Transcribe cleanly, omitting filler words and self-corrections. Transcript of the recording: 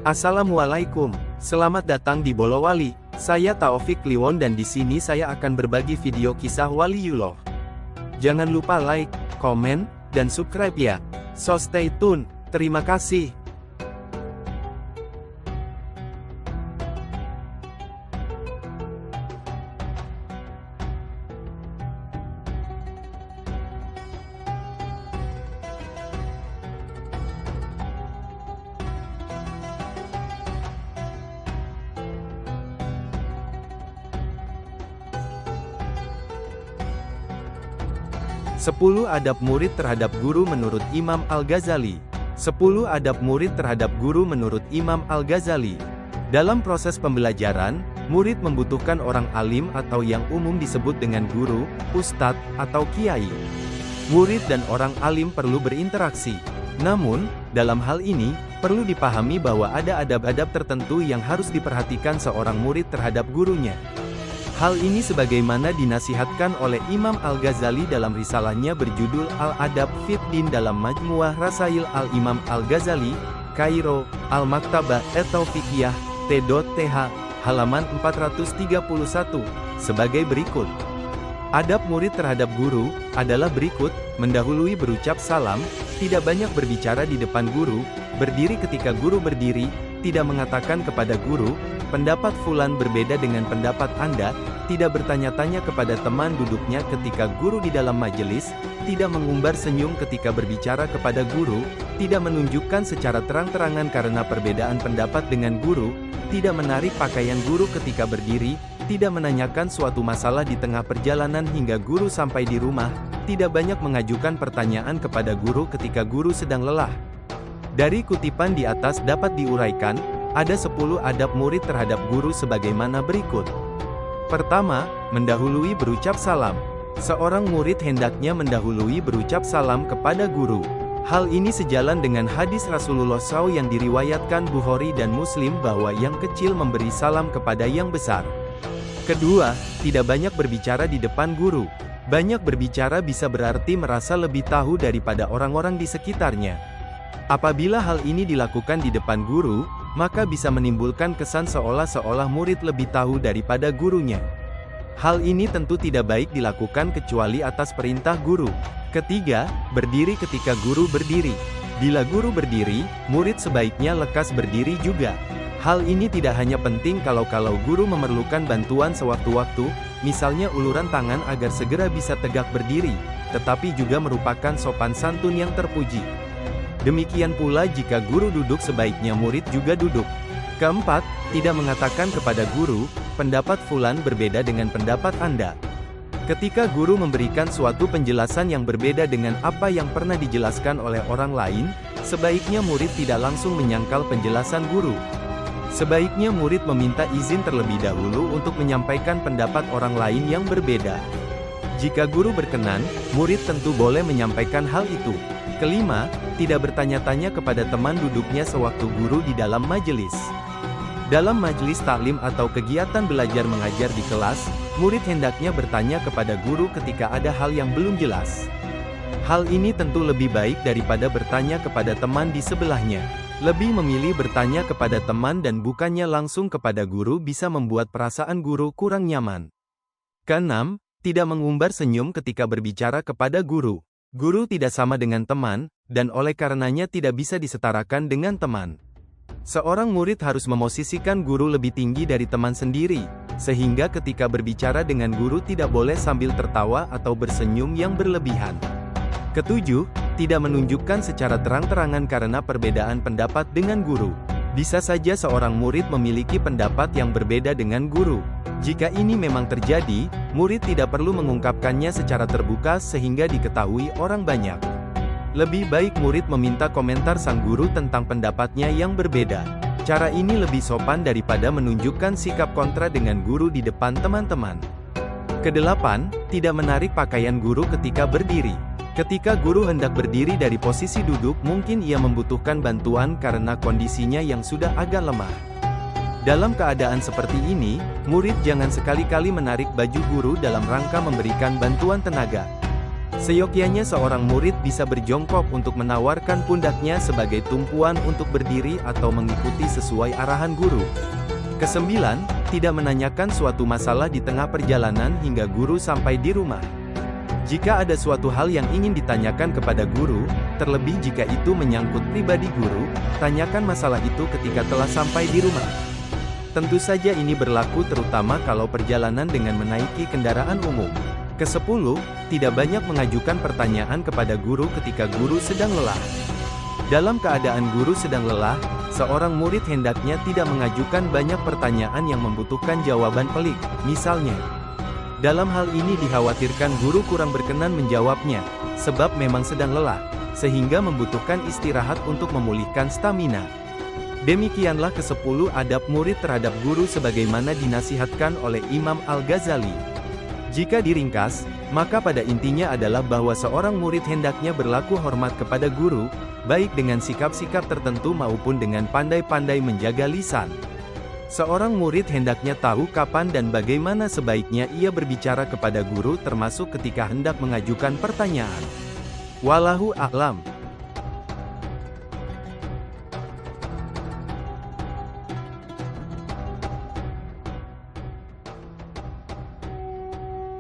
Assalamualaikum, selamat datang di Bolowali. Saya Taufik Kliwon dan di sini saya akan berbagi video kisah Waliullah. Jangan lupa like, komen, dan subscribe ya. So stay tune. Terima kasih. Sepuluh adab murid terhadap guru menurut Imam Al-Ghazali. 10 adab murid terhadap guru menurut Imam Al-Ghazali. Dalam proses pembelajaran, murid membutuhkan orang alim atau yang umum disebut dengan guru, ustadz, atau kiai. Murid dan orang alim perlu berinteraksi. Namun, dalam hal ini, perlu dipahami bahwa ada adab-adab tertentu yang harus diperhatikan seorang murid terhadap gurunya. Hal ini sebagaimana dinasihatkan oleh Imam Al-Ghazali dalam risalahnya berjudul Al-Adab Fid Din dalam Majmuah Rasail Al-Imam Al-Ghazali, Kairo, Al-Maktabah Et-Taufiqiyah, T.Th, halaman 431, sebagai berikut. Adab murid terhadap guru adalah berikut: mendahului berucap salam, tidak banyak berbicara di depan guru, berdiri ketika guru berdiri, tidak mengatakan kepada guru, pendapat fulan berbeda dengan pendapat Anda, tidak bertanya-tanya kepada teman duduknya ketika guru di dalam majelis, tidak mengumbar senyum ketika berbicara kepada guru, tidak menunjukkan secara terang-terangan karena perbedaan pendapat dengan guru, tidak menarik pakaian guru ketika berdiri, tidak menanyakan suatu masalah di tengah perjalanan hingga guru sampai di rumah, tidak banyak mengajukan pertanyaan kepada guru ketika guru sedang lelah. Dari kutipan di atas dapat diuraikan, ada 10 adab murid terhadap guru sebagaimana berikut. Pertama, mendahului berucap salam. Seorang murid hendaknya mendahului berucap salam kepada guru. Hal ini sejalan dengan hadis Rasulullah SAW yang diriwayatkan Bukhari dan Muslim bahwa yang kecil memberi salam kepada yang besar. Kedua, tidak banyak berbicara di depan guru. Banyak berbicara bisa berarti merasa lebih tahu daripada orang-orang di sekitarnya. Apabila hal ini dilakukan di depan guru, maka bisa menimbulkan kesan seolah-olah murid lebih tahu daripada gurunya. Hal ini tentu tidak baik dilakukan kecuali atas perintah guru. Ketiga, berdiri ketika guru berdiri. Bila guru berdiri, murid sebaiknya lekas berdiri juga. Hal ini tidak hanya penting kalau guru memerlukan bantuan sewaktu-waktu, misalnya uluran tangan agar segera bisa tegak berdiri, tetapi juga merupakan sopan santun yang terpuji. Demikian pula jika guru duduk sebaiknya murid juga duduk. Keempat, tidak mengatakan kepada guru, pendapat fulan berbeda dengan pendapat Anda. Ketika guru memberikan suatu penjelasan yang berbeda dengan apa yang pernah dijelaskan oleh orang lain, sebaiknya murid tidak langsung menyangkal penjelasan guru. Sebaiknya murid meminta izin terlebih dahulu untuk menyampaikan pendapat orang lain yang berbeda. Jika guru berkenan, murid tentu boleh menyampaikan hal itu. Kelima, tidak bertanya-tanya kepada teman duduknya sewaktu guru di dalam majelis. Dalam majelis taklim atau kegiatan belajar mengajar di kelas, murid hendaknya bertanya kepada guru ketika ada hal yang belum jelas. Hal ini tentu lebih baik daripada bertanya kepada teman di sebelahnya. Lebih memilih bertanya kepada teman dan bukannya langsung kepada guru bisa membuat perasaan guru kurang nyaman. Keenam, tidak mengumbar senyum ketika berbicara kepada guru. Guru tidak sama dengan teman, dan oleh karenanya tidak bisa disetarakan dengan teman. Seorang murid harus memosisikan guru lebih tinggi dari teman sendiri, sehingga ketika berbicara dengan guru tidak boleh sambil tertawa atau bersenyum yang berlebihan. Ketujuh, tidak menunjukkan secara terang-terangan karena perbedaan pendapat dengan guru. Bisa saja seorang murid memiliki pendapat yang berbeda dengan guru. Jika ini memang terjadi, murid tidak perlu mengungkapkannya secara terbuka sehingga diketahui orang banyak. Lebih baik murid meminta komentar sang guru tentang pendapatnya yang berbeda. Cara ini lebih sopan daripada menunjukkan sikap kontra dengan guru di depan teman-teman. Kedelapan, tidak menarik pakaian guru ketika berdiri. Ketika guru hendak berdiri dari posisi duduk, mungkin ia membutuhkan bantuan karena kondisinya yang sudah agak lemah. Dalam keadaan seperti ini, murid jangan sekali-kali menarik baju guru dalam rangka memberikan bantuan tenaga. Seyogyanya seorang murid bisa berjongkok untuk menawarkan pundaknya sebagai tumpuan untuk berdiri atau mengikuti sesuai arahan guru. Kesembilan, tidak menanyakan suatu masalah di tengah perjalanan hingga guru sampai di rumah. Jika ada suatu hal yang ingin ditanyakan kepada guru, terlebih jika itu menyangkut pribadi guru, tanyakan masalah itu ketika telah sampai di rumah. Tentu saja ini berlaku terutama kalau perjalanan dengan menaiki kendaraan umum. Kesepuluh, tidak banyak mengajukan pertanyaan kepada guru ketika guru sedang lelah. Dalam keadaan guru sedang lelah, seorang murid hendaknya tidak mengajukan banyak pertanyaan yang membutuhkan jawaban pelik. Misalnya, dalam hal ini dikhawatirkan guru kurang berkenan menjawabnya, sebab memang sedang lelah, sehingga membutuhkan istirahat untuk memulihkan stamina. Demikianlah ke-10 adab murid terhadap guru sebagaimana dinasihatkan oleh Imam Al-Ghazali. Jika diringkas, maka pada intinya adalah bahwa seorang murid hendaknya berlaku hormat kepada guru, baik dengan sikap-sikap tertentu maupun dengan pandai-pandai menjaga lisan. Seorang murid hendaknya tahu kapan dan bagaimana sebaiknya ia berbicara kepada guru termasuk ketika hendak mengajukan pertanyaan. Wallahu a'lam.